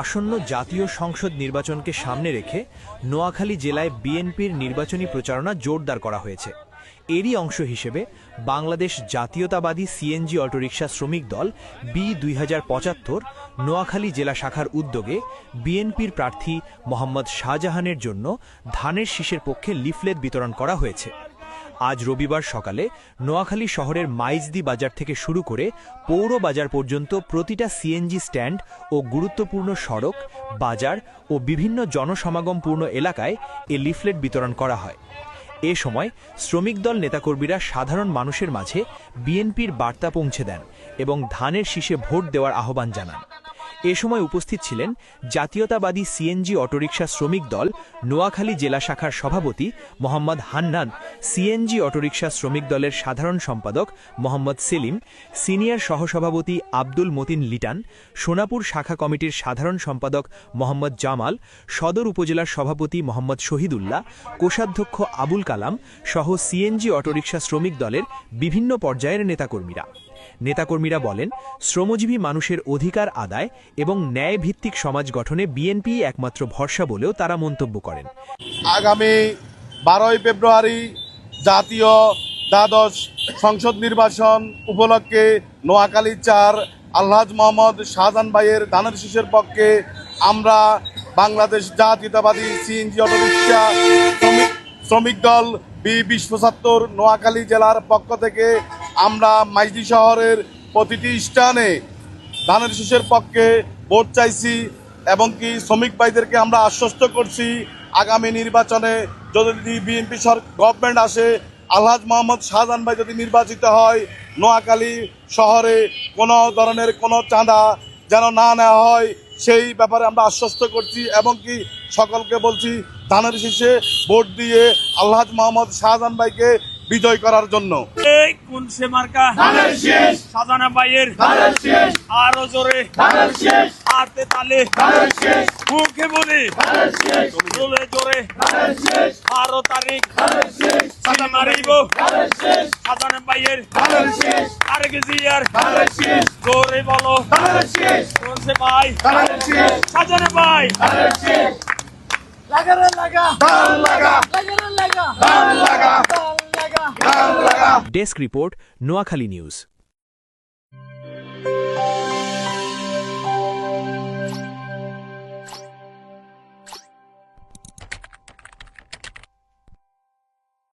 আসন্ন জাতীয় সংসদ নির্বাচনকে সামনে রেখে নোয়াখালী জেলায় বিএনপির নির্বাচনী প্রচারণা জোরদার করা হয়েছে। এরই অংশ হিসেবে বাংলাদেশ জাতীয়তাবাদী সিএনজি অটোরিকশা শ্রমিক দল বি-2075 নোয়াখালী জেলা শাখার উদ্যোগে বিএনপির প্রার্থী মোহাম্মদ শাহজাহানের জন্য ধানের শীষের পক্ষে লিফলেট বিতরণ করা হয়েছে। আজ রবিবার সকালে নোয়াখালী শহরের মাইজদি বাজার থেকে শুরু করে পৌর বাজার পর্যন্ত প্রতিটা সিএনজি স্ট্যান্ড ও গুরুত্বপূর্ণ সড়ক, বাজার ও বিভিন্ন জনসমাগমপূর্ণ এলাকায় এ লিফলেট বিতরণ করা হয়। এ সময় শ্রমিক দল নেতাকর্মীরা সাধারণ মানুষের মাঝে বিএনপির বার্তা পৌঁছে দেন এবং ধানের শীষে ভোট দেওয়ার আহ্বান জানান। এ সময় উপস্থিত ছিলেন জাতীয়তাবাদী সিএনজি অটোরিকশা শ্রমিক দল নোয়াখালী জেলা শাখার সভাপতি মোহাম্মদ হান্নান, সিএনজি অটোরিকশা শ্রমিক দলের সাধারণ সম্পাদক মোহাম্মদ সেলিম, সিনিয়র সহসভাপতি আব্দুল মতিন লিটান, সোনাপুর শাখা কমিটির সাধারণ সম্পাদক মোহাম্মদ জামাল, সদর উপজেলার সভাপতি মোহাম্মদ শহীদুল্লাহ, কোষাধ্যক্ষ আবুল কালাম সহ সিএনজি অটোরিকশা শ্রমিক দলের বিভিন্ন পর্যায়ের নেতাকর্মীরা বলেন, শ্রমজীবী মানুষের অধিকার আদায় এবং ন্যায় ভিত্তিক সমাজ গঠনে বিএনপি একমাত্র ভরসা বলেও তারা মন্তব্য করেন। আগামী 12 ফেব্রুয়ারি জাতীয় দ্বাদশ সংসদ নির্বাচন উপলক্ষে নোয়াখালী 4 আলহাজ মোহাম্মদ শাহজাহান ভাইয়ের ধানের শীষের পক্ষে আমরা বাংলাদেশ জাতীয়তাবাদী সিএনজি অটোরিকশা শ্রমিক দল বি-2075 নোয়াখালী জেলার পক্ষ থেকে আমরা মাইজদি শহরের প্রতিটি স্থানে ধানের শীষের পক্ষে ভোট চাইছি এবং কি শ্রমিক ভাইদেরকে আমরা আশ্বস্ত করছি আগামী নির্বাচনে যদি বিএনপি গভর্নমেন্ট আসে, আলহাজ মোহাম্মদ শাহজাহান ভাই যদি নির্বাচিত হয়, নোয়াখালী শহরে কোনো ধরনের কোনো চাঁদা যেন না নেওয়া হয় সেই ব্যাপারে আমরা আশ্বস্ত করছি এবং কি সকলকে বলছি ধানের শীষে ভোট দিয়ে আলহাজ মোহাম্মদ শাহজাহান ভাইকে বিজয় করার জন্য। শাহজাহান ভাইয়ের আরো জোরে হাতে তালে মুখে বলে জোরে জোরে 12 তারিখ সাদা মারিব শাহজাহান ভাইয়ের তারেক জিয়ার জোরে বলো কোনসে ভাই শাহজাহান ভাই লাগা লাগা লাগা লাগা লাগা ডেস্ক রিপোর্ট, নোয়াখালী নিউজ।